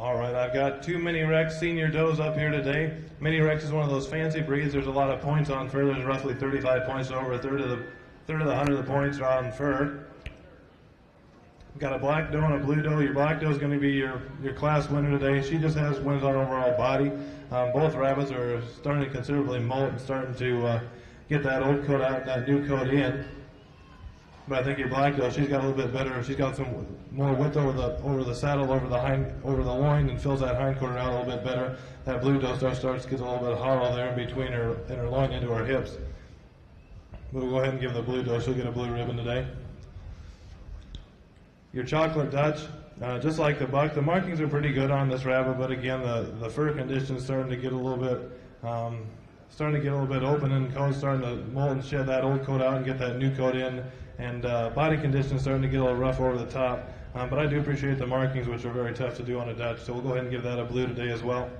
All right, I've got two Mini Rex senior does up here today. Mini Rex is one of those fancy breeds. There's a lot of points on fur. There's roughly 35 points, so over a third of the 100 of the points are on fur. We've got a black doe and a blue doe. Your black doe is going to be your class winner today. She just has wins on overall body. Both rabbits are starting to considerably molt and starting to get that old coat out, that new coat in. But I think your black doe, she's got a little bit better. She's got some more width over the saddle, over the loin, and fills that hindquarter out a little bit better. That blue doe starts to get a little bit hollow there in between her loin into her hips. We'll go ahead and give the blue doe. She'll get a blue ribbon today. Your chocolate Dutch, just like the buck, the markings are pretty good on this rabbit, but again, the fur condition is starting to get a little bit open, and coat's starting to molt and shed that old coat out and get that new coat in, and body condition is starting to get a little rough over the top. But I do appreciate the markings, which are very tough to do on a Dutch, so we'll go ahead and give that a blue today as well.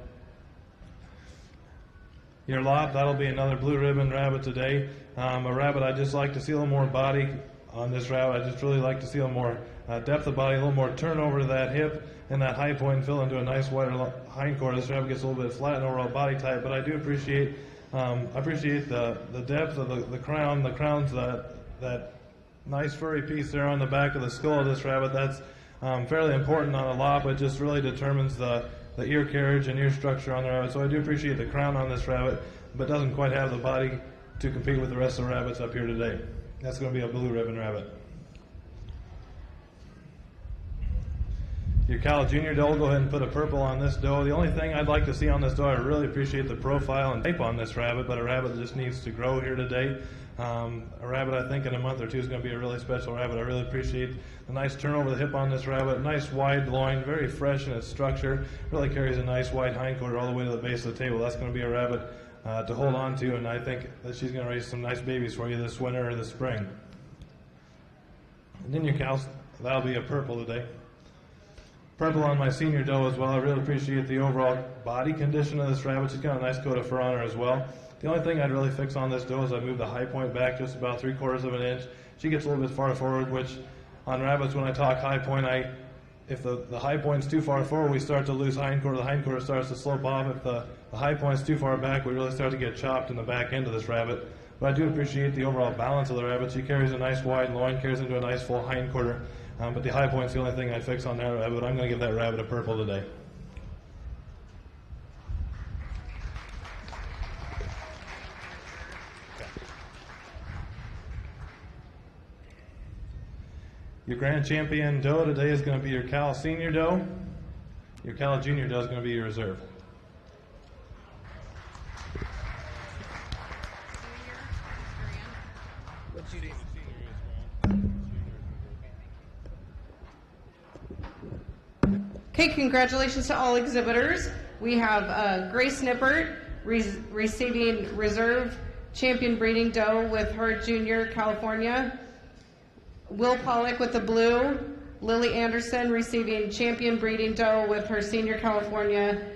Your lop, that'll be another blue ribbon rabbit today. A rabbit I just like to see a little more body on this rabbit. I just really like to see a little more depth of body, a little more turnover to that hip, and that high point fill into a nice wider hindquarter. This rabbit gets a little bit flat in overall body type, but I do appreciate the depth of the crown. The crown's that nice furry piece there on the back of the skull of this rabbit. That's fairly important on a lop. It just really determines the ear carriage and ear structure on the rabbit. So I do appreciate the crown on this rabbit, but doesn't quite have the body to compete with the rest of the rabbits up here today. That's going to be a blue ribbon rabbit. Your Cal Junior doe, go ahead and put a purple on this doe. The only thing I'd like to see on this doe, I really appreciate the profile and type on this rabbit, but a rabbit that just needs to grow here today. A rabbit I think in a month or two is going to be a really special rabbit. I really appreciate the nice turn over the hip on this rabbit. Nice wide loin, very fresh in its structure. Really carries a nice wide hindquarter all the way to the base of the table. That's going to be a rabbit to hold on to, and I think that she's going to raise some nice babies for you this winter or this spring. And then your cows, that'll be a purple today. Purple on my senior doe as well. I really appreciate the overall body condition of this rabbit. She's got a nice coat of fur on her as well. The only thing I'd really fix on this doe is I move the high point back just about 3/4 of an inch. She gets a little bit far forward, which on rabbits when I talk high point, if the high point's too far forward, we start to lose hindquarter. The hindquarter starts to slope off. If the high point's too far back, we really start to get chopped in the back end of this rabbit. But I do appreciate the overall balance of the rabbit. She carries a nice wide loin, carries into a nice full hindquarter. But the high point's the only thing I fix on that rabbit. I'm going to give that rabbit a purple today. Your grand champion doe today is going to be your Cal Senior doe. Your Cal Junior doe is going to be your reserve. Okay, congratulations to all exhibitors. We have Grace Nippert receiving reserve champion breeding doe with her junior California. Will Pollock with the blue. Lily Anderson receiving champion breeding doe with her senior California.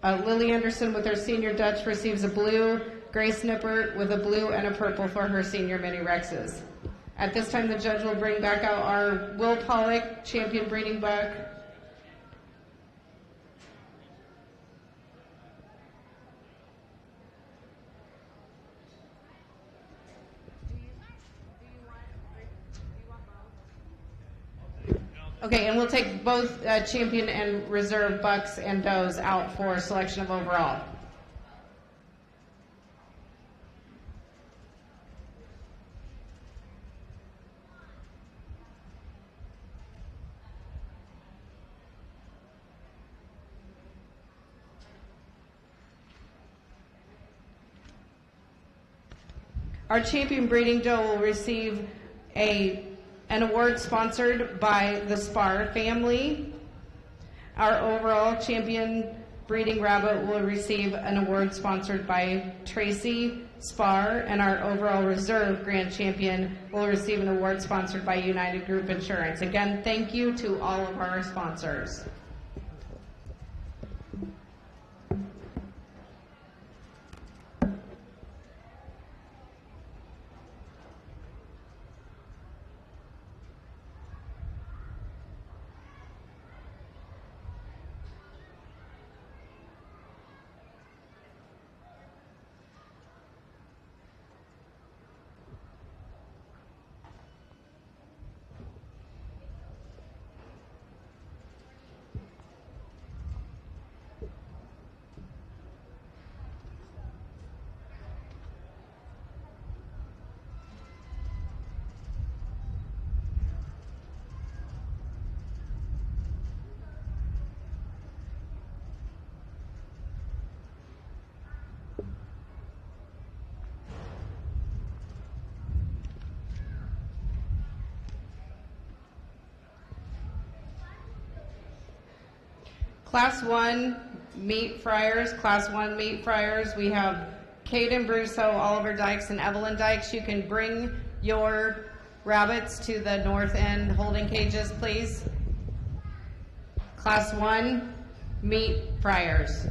Lily Anderson with her senior Dutch receives a blue. Grace Nippert with a blue and a purple for her senior Mini Rexes. At this time, the judge will bring back out our Will Pollock champion breeding buck. Okay, and we'll take both champion and reserve bucks and does out for selection of overall. Our champion breeding doe will receive an award sponsored by the Spar family. Our overall champion breeding rabbit will receive an award sponsored by Tracy Spar, and our overall reserve grand champion will receive an award sponsored by United Group Insurance. Again, thank you to all of our sponsors. Class 1 meat fryers, Class 1 meat fryers. We have Caden Brousseau, Oliver Dykes, and Evelyn Dykes. You can bring your rabbits to the north end holding cages, please. Class 1 meat fryers.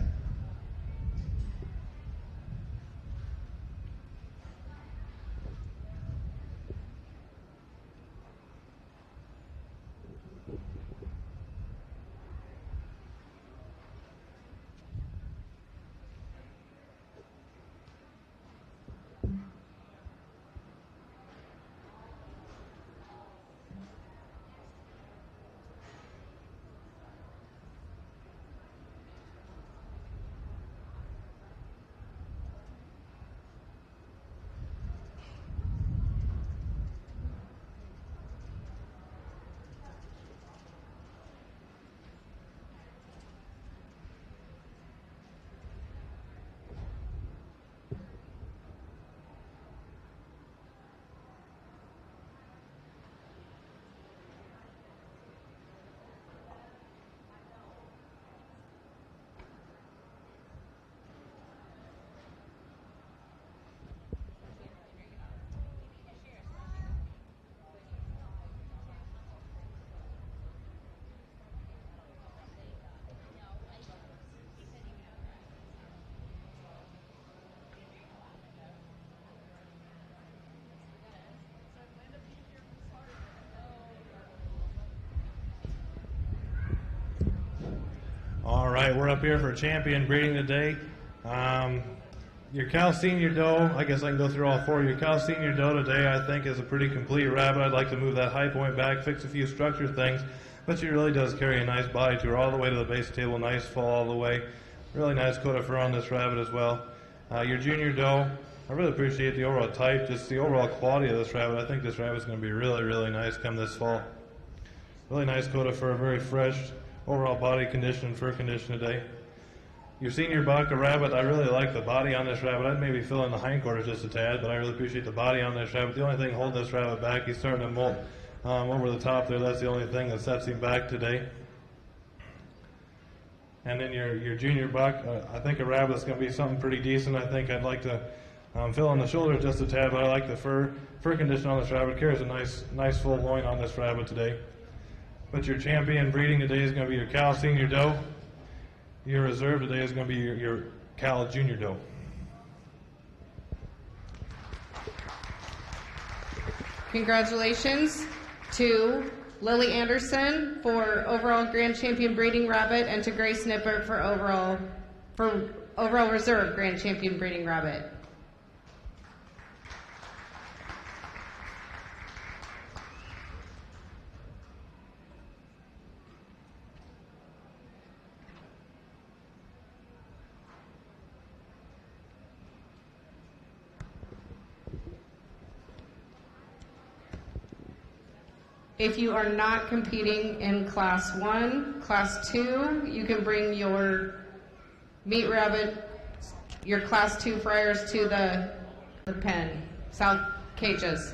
All right, we're up here for champion breeding today. Your Cal Senior doe, I guess I can go through all four. Your Cal Senior doe today, I think, is a pretty complete rabbit. I'd like to move that high point back, fix a few structure things, but she really does carry a nice body to her all the way to the base table, nice fall all the way. Really nice coat of fur on this rabbit as well. Your Junior doe, I really appreciate the overall type, just the overall quality of this rabbit. I think this rabbit's going to be really, really nice come this fall. Really nice coat of fur, very fresh. Overall body condition and fur condition today. Your Senior buck, a rabbit, I really like the body on this rabbit. I'd maybe fill in the hindquarters just a tad, but I really appreciate the body on this rabbit. The only thing holding this rabbit back, he's starting to molt over the top there. That's the only thing that sets him back today. And then your Junior buck, I think a rabbit is going to be something pretty decent. I think I'd like to fill in the shoulders just a tad, but I like the fur condition on this rabbit. Carries a nice full loin on this rabbit today. But your champion breeding today is going to be your Cal Senior doe. Your reserve today is going to be your Cal Junior doe. Congratulations to Lily Anderson for overall Grand Champion breeding rabbit, and to Grace Nippert for overall reserve Grand Champion breeding rabbit. If you are not competing in Class 1, Class 2, you can bring your meat rabbit, your Class 2 fryers to the pen, south cages.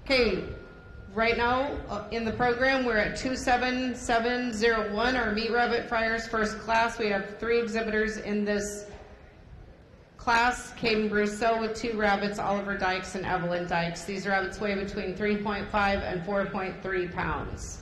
Okay, right now in the program we're at 27701, our meat rabbit fryers first class. We have 3 exhibitors in this class. Caden Brousseau with 2 rabbits, Oliver Dykes and Evelyn Dykes. These rabbits weigh between 3.5 and 4.3 pounds.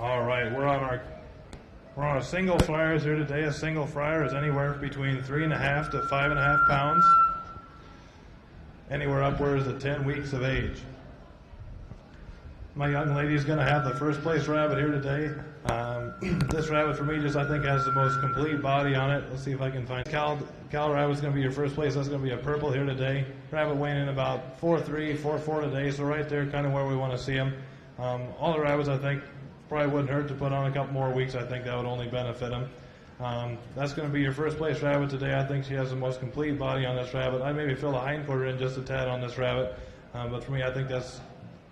All right, we're on a single flyers here today. A single flyer is anywhere between 3.5 to 5.5 pounds, anywhere upwards of 10 weeks of age. My young lady is going to have the first place rabbit here today. This rabbit for me just I think has the most complete body on it. Let's see if I can find Cal rabbit's going to be your first place. That's going to be a purple here today. Rabbit weighing in about 4.3, 4.4 today, so right there kind of where we want to see him. All the rabbits I think probably wouldn't hurt to put on a couple more weeks. I think that would only benefit them. That's going to be your first place rabbit today. I think she has the most complete body on this rabbit. I maybe fill the hindquarter in just a tad on this rabbit, but for me I think that's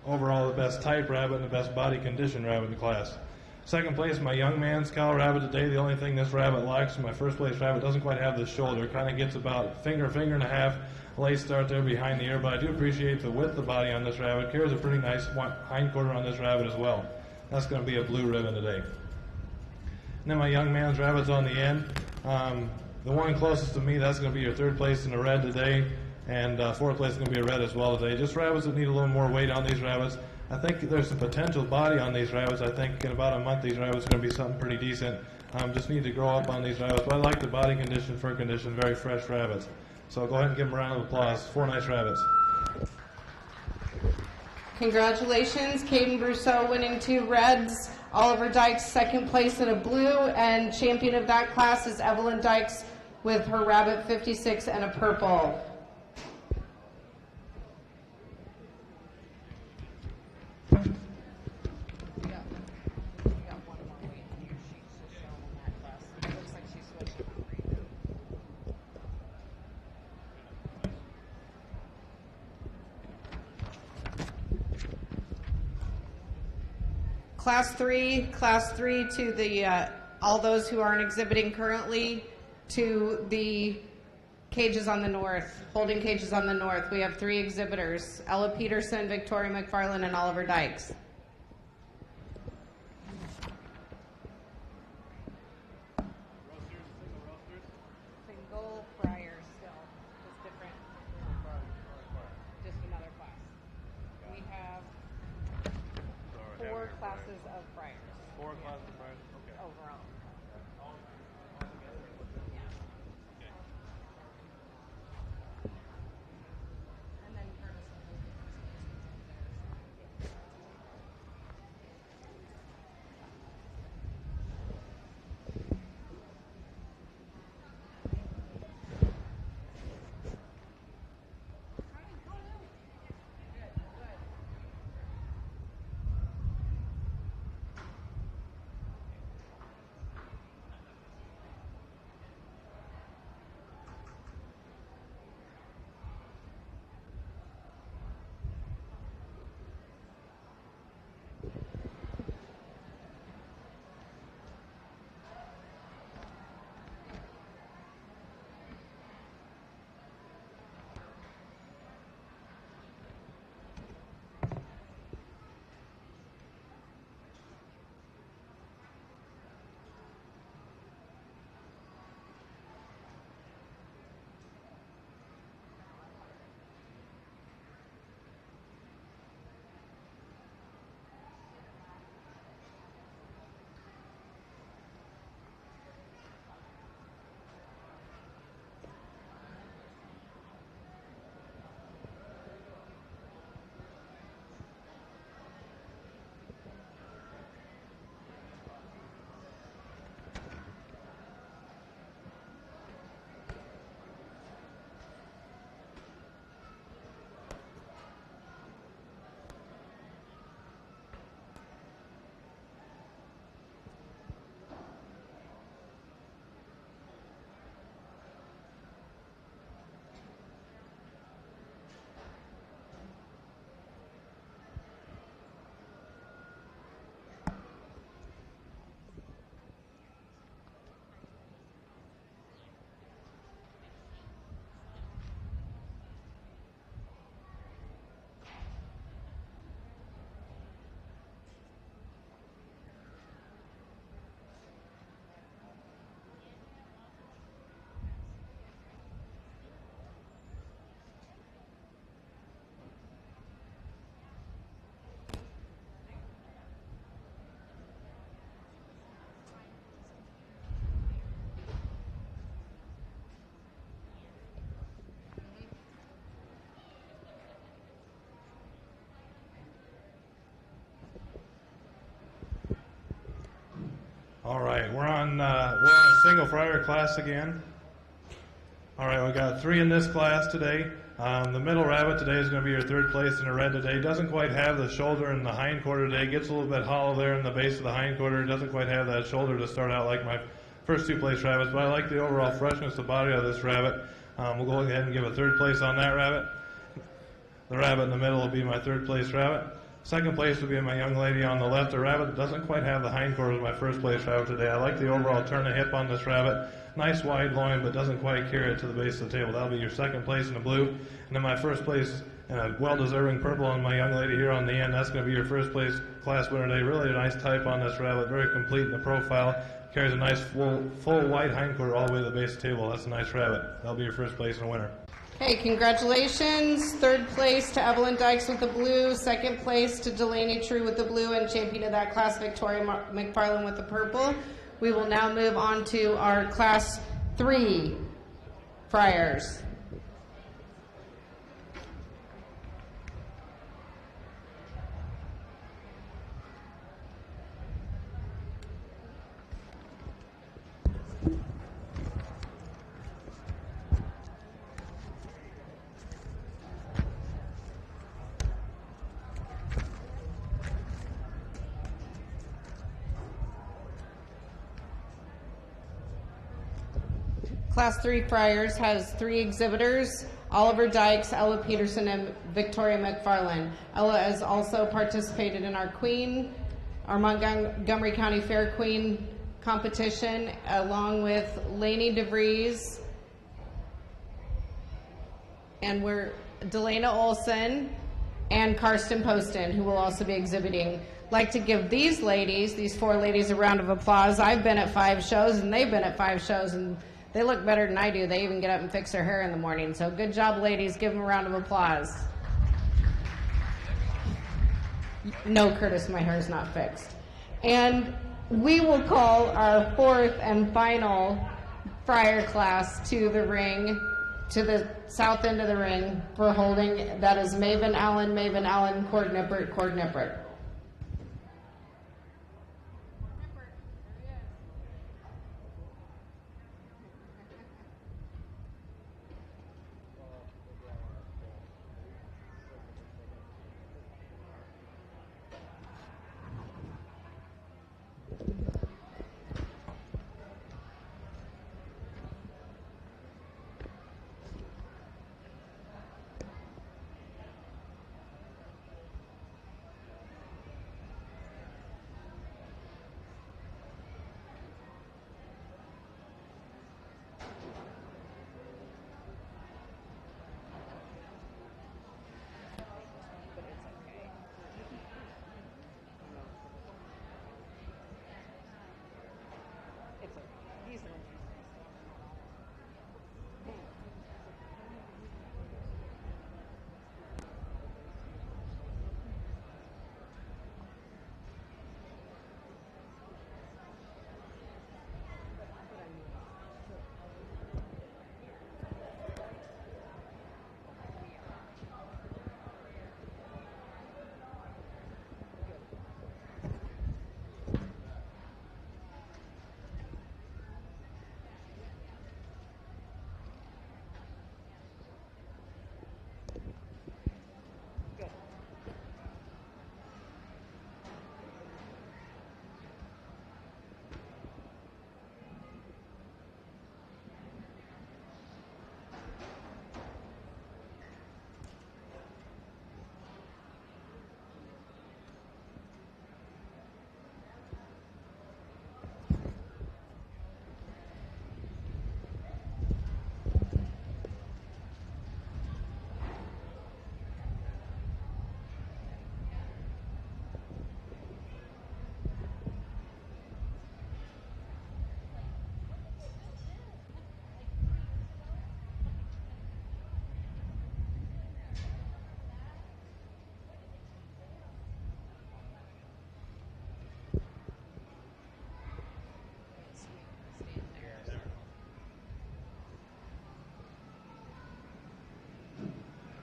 overall the best type rabbit and the best body condition rabbit in the class. Second place, my young man's cow rabbit today. The only thing this rabbit lacks, my first place rabbit, doesn't quite have the shoulder. Kind of gets about finger and a half late start there behind the ear, but I do appreciate the width of body on this rabbit. Carries a pretty nice hindquarter on this rabbit as well. That's going to be a blue ribbon today. And then my young man's rabbit's on the end. The one closest to me, that's going to be your third place in the red today. And fourth place is going to be a red as well today. Just rabbits that need a little more weight on these rabbits. I think there's some potential body on these rabbits. I think in about a month these rabbits are going to be something pretty decent. Just need to grow up on these rabbits. But I like the body condition, fur condition, very fresh rabbits. So go ahead and give them a round of applause. 4 nice rabbits. Congratulations, Caden Brousseau winning 2 reds, Oliver Dykes second place in a blue, and champion of that class is Evelyn Dykes with her rabbit 56 and a purple. Class 3 to the all those who aren't exhibiting currently, to the cages on the north, holding cages on the north. We have 3 exhibitors: Ella Peterson, Victoria McFarland, and Oliver Dykes. Single Friars still, just different, just another class. We have 4 classes of Friars. 4 classes of Friars? Okay. Overall. And then All right, we're on a single friar class again. All right, we got 3 in this class today. The middle rabbit today is going to be your 3rd place in the red today. Doesn't quite have the shoulder and the hind quarter today. Gets a little bit hollow there in the base of the hind quarter. Doesn't quite have that shoulder to start out like my first 2 place rabbits, but I like the overall freshness of the body of this rabbit. We'll go ahead and give a 3rd place on that rabbit. The rabbit in the middle will be my 3rd place rabbit. 2nd place will be my young lady on the left. The rabbit doesn't quite have the hind quarter as my 1st place rabbit today. I like the overall turn of hip on this rabbit. Nice wide loin, but doesn't quite carry it to the base of the table. That'll be your 2nd place in the blue. And then my 1st place in a well-deserving purple on my young lady here on the end. That's going to be your 1st place class winner today. Really a nice type on this rabbit. Very complete in the profile. Carries a nice full white hind quarter all the way to the base of the table. That's a nice rabbit. That'll be your 1st place and winner. Okay, congratulations. 3rd place to Evelyn Dykes with the blue. 2nd place to Delaney True with the blue. And champion of that class, Victoria McFarland with the purple. We will now move on to our Class 3 Friars. Class 3 Friars has 3 exhibitors, Oliver Dykes, Ella Peterson, and Victoria McFarland. Ella has also participated in our Montgomery County Fair Queen competition, along with Lainey DeVries, and we're Delana Olson, and Karsten Poston, who will also be exhibiting. Like to give these ladies, these 4 ladies, a round of applause. I've been at 5 shows, and they've been at 5 shows, and they look better than I do. They even get up and fix their hair in the morning. So good job, ladies. Give them a round of applause. No, Curtis, my hair is not fixed. And we will call our 4th and final Friar class to the ring, to the south end of the ring for holding. That is Maven Allen, Cord Nippert, Cord Nippert.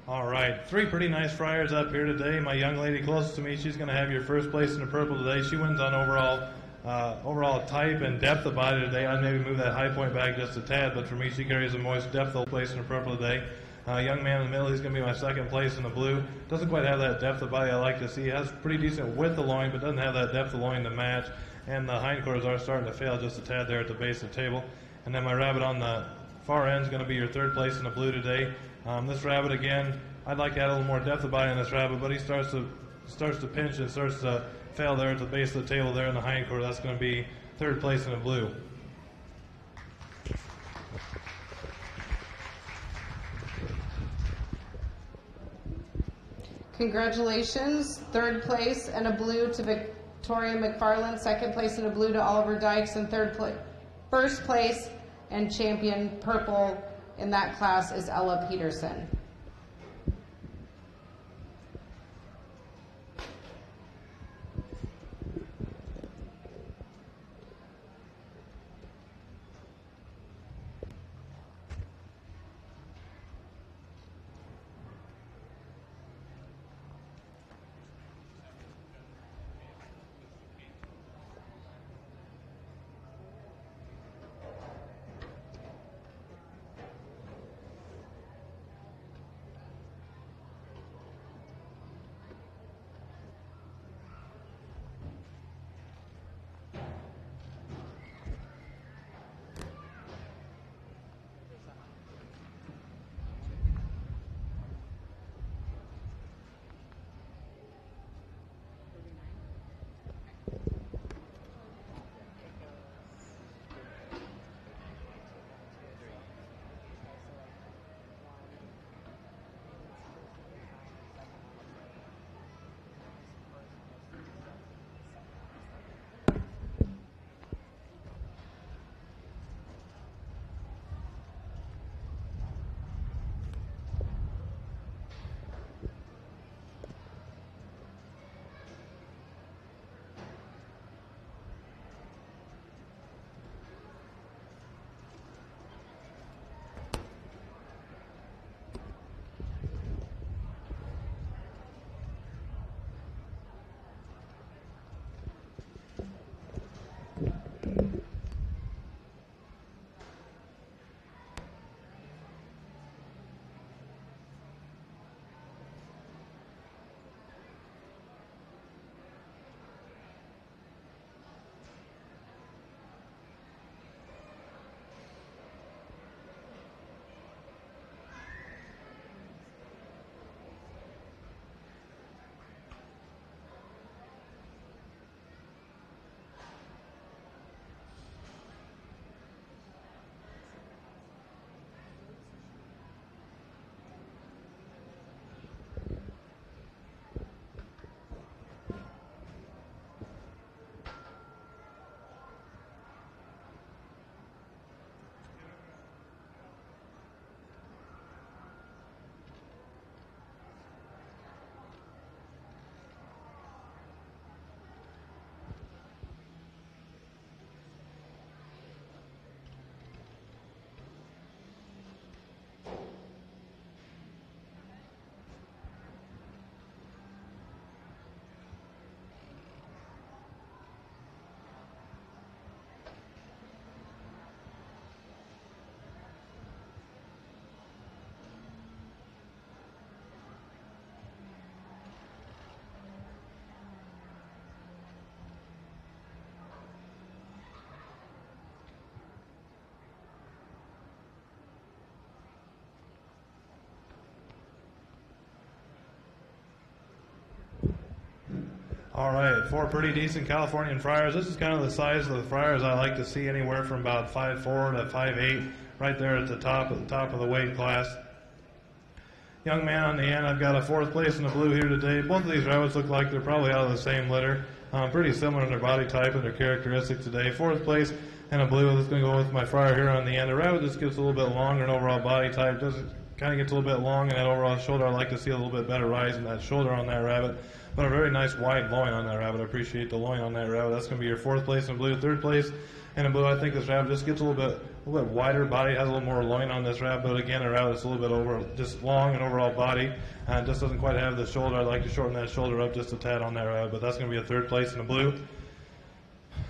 All right, 3 pretty nice Friars up here today. My young lady closest to me, she's going to have your 1st place in the purple today. She wins on overall overall type and depth of body today. I'd maybe move that high point back just a tad, but for me, she carries the most depth of place in the purple today. Young man in the middle, he's going to be my second place in the blue. Doesn't quite have that depth of body I like to see. Has pretty decent width of loin, but doesn't have that depth of loin to match. And the hindquarters are starting to fail just a tad there at the base of the table. And then my rabbit on the far end is going to be your third place in the blue today. This rabbit, again, I'd like to add a little more depth of body on this rabbit, but he starts to pinch and starts to fail there at the base of the table there in the hindquarter. That's going to be third place in the blue. Congratulations, third place and a blue to Victoria McFarland, second place and a blue to Oliver Dykes, and first place and champion purple in that class is Ella Peterson. All right, 4 pretty decent Californian Friars. This is kind of the size of the Friars I like to see, anywhere from about 5'4" to 5'8", right there at the top of the weight class. Young man on the end, I've got a 4th place in the blue here today. Both of these rabbits look like they're probably out of the same litter. Pretty similar in their body type and their characteristics today. 4th place and a blue. That's going to go with my Friar here on the end. The rabbit just gets a little bit longer in overall body type. Kind of gets a little bit long in that overall shoulder. I like to see a little bit better rise in that shoulder on that rabbit. But a very nice wide loin on that rabbit. I appreciate the loin on that rabbit. That's going to be your 4th place in blue. 3rd place in blue. I think this rabbit just gets a little bit wider body. Has a little more loin on this rabbit. But again, the rabbit's a little bit just long and overall body. And just doesn't quite have the shoulder. I'd like to shorten that shoulder up just a tad on that rabbit. But that's going to be a 3rd place in the blue.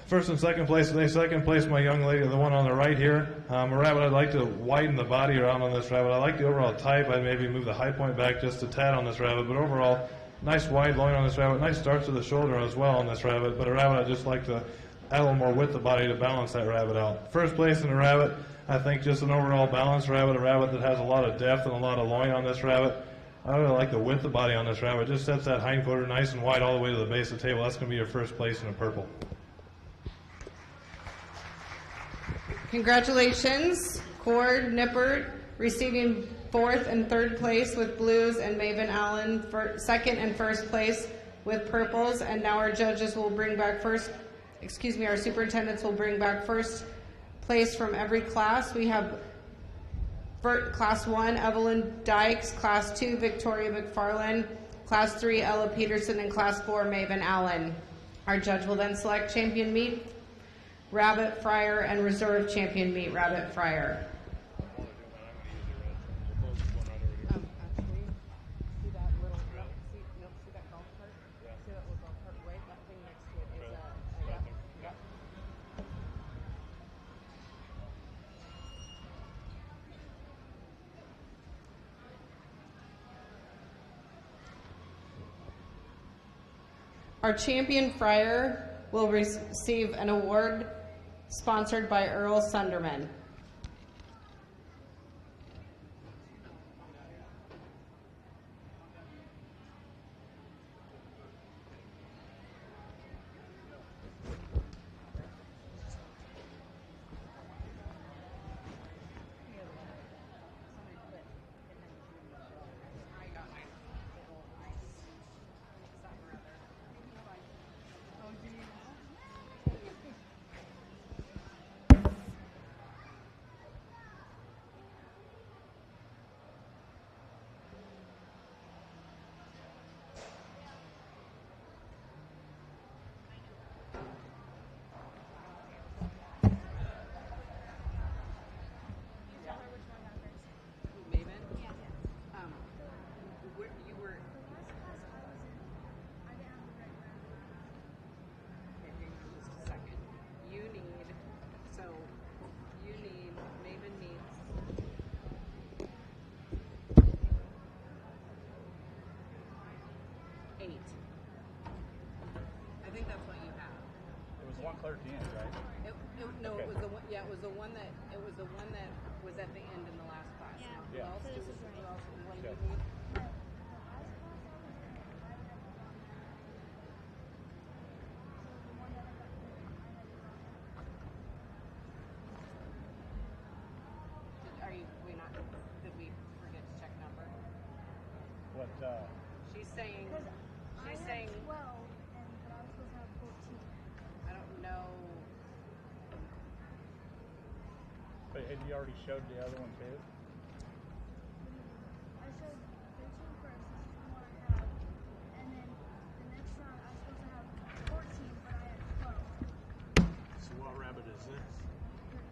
First and second place today. Second place, my young lady, the one on the right here. A rabbit, I'd like to widen the body around on this rabbit. I like the overall type. I'd maybe move the high point back just a tad on this rabbit, but overall, nice wide loin on this rabbit. Nice start to the shoulder as well on this rabbit, but a rabbit I'd just like to add a little more width of body to balance that rabbit out. First place in the rabbit, I think just an overall balanced rabbit, a rabbit that has a lot of depth and a lot of loin on this rabbit. I really like the width of body on this rabbit. It just sets that hind quarter nice and wide all the way to the base of the table. That's going to be your first place in the purple. Congratulations, Cord Nippert, receiving 4th and 3rd place with blues, and Maven Allen for 2nd and 1st place with purples. And now our judges will bring back our superintendents will bring back first place from every class. We have Class 1, Evelyn Dykes, Class 2, Victoria McFarland, Class 3, Ella Peterson, and Class 4, Maven Allen. Our judge will then select champion meat, Rabbit Fryer, and reserve champion meat, Rabbit Fryer. Our champion fryer will receive an award sponsored by Earl Sunderman. Clerk in, right? No, okay. It was the one. Yeah, it was the one that was at the end in the last class. Yeah. Who else? So Who this is else? What yeah. do you need? Did we forget to check number? What? She's saying. She's saying 12, but I was supposed to have 14. I don't know. But had you already showed the other one too?